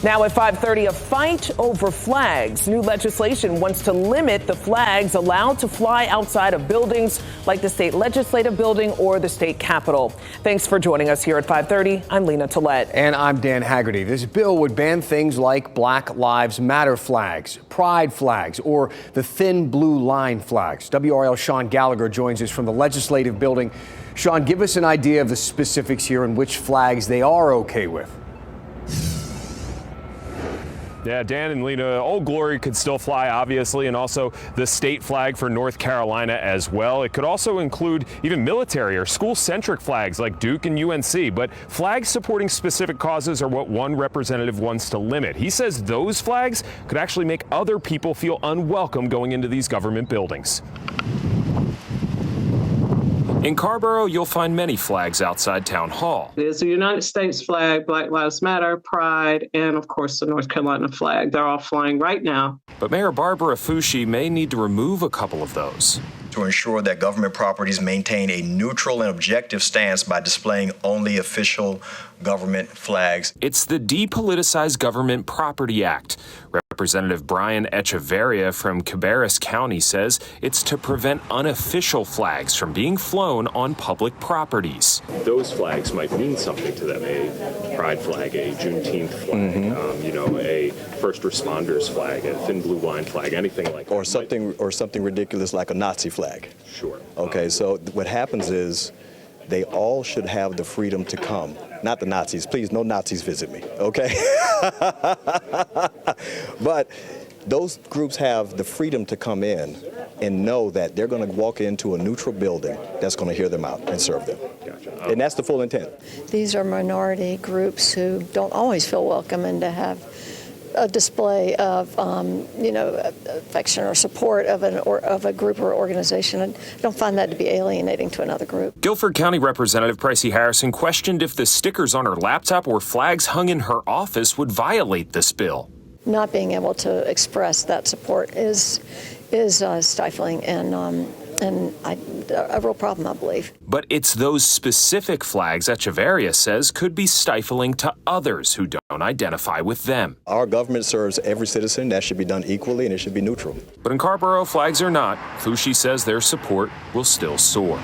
Now at 5:30, a fight over flags. New legislation wants to limit the flags allowed to fly outside of buildings like the state legislative building or the state capitol. Thanks for joining us here at 5:30. I'm Lena Tillett. And I'm Dan Haggerty. This bill would ban things like Black Lives Matter flags, pride flags, or the thin blue line flags. WRAL Sean Gallagher joins us from the legislative building. Sean, give us an idea of the specifics here and which flags they are okay with. Yeah, Dan and Lena, Old Glory could still fly, obviously, and also the state flag for North Carolina as well. It could also include even military or school-centric flags like Duke and UNC, but flags supporting specific causes are what one representative wants to limit. He says those flags could actually make other people feel unwelcome going into these government buildings. In Carborough, you'll find many flags outside Town Hall. There's the United States flag, Black Lives Matter, Pride, and of course the North Carolina flag. They're all flying right now. But Mayor Barbara Fushi may need to remove a couple of those. To ensure that government properties maintain a neutral and objective stance by displaying only official government flags. It's the Depoliticize Government Property Act. Representative Brian Echeverria from Cabarrus County says it's to prevent unofficial flags from being flown on public properties. Those flags might mean something to them, a pride flag, a Juneteenth flag, a first responders flag, a thin blue line flag, anything like that. Or something ridiculous like a Nazi flag. Sure. Okay, so what happens is they all should have the freedom to come. Not the Nazis. Please, no Nazis visit me, okay? But those groups have the freedom to come in and know that they're going to walk into a neutral building that's going to hear them out and serve them. Gotcha. And that's the full intent. These are minority groups who don't always feel welcome, and to have a display of, affection or support of a group or organization. I don't find that to be alienating to another group. Guilford County Representative Pricey Harrison questioned if the stickers on her laptop or flags hung in her office would violate this bill. Not being able to express that support is stifling and a real problem, I believe. But it's those specific flags Echeverria says could be stifling to others who don't identify with them. Our government serves every citizen. That should be done equally, and it should be neutral. But in Carborough, flags or not, Fushi says their support will still soar.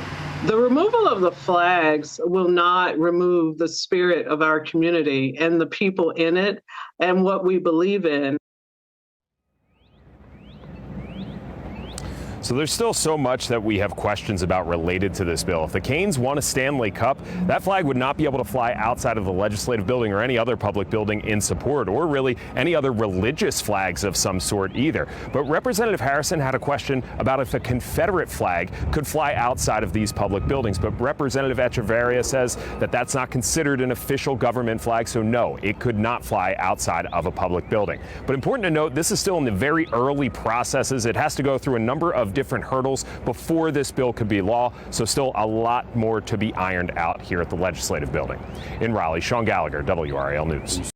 The removal of the flags will not remove the spirit of our community and the people in it and what we believe in. So there's still so much that we have questions about related to this bill. If the Canes won a Stanley Cup, that flag would not be able to fly outside of the legislative building or any other public building in support, or really any other religious flags of some sort either. But Representative Harrison had a question about if a Confederate flag could fly outside of these public buildings. But Representative Echeverria says that that's not considered an official government flag, so no, it could not fly outside of a public building. But important to note, this is still in the very early processes. It has to go through a number of different hurdles before this bill could be law, so still a lot more to be ironed out here at the legislative building. In Raleigh, Sean Gallagher, WRAL News.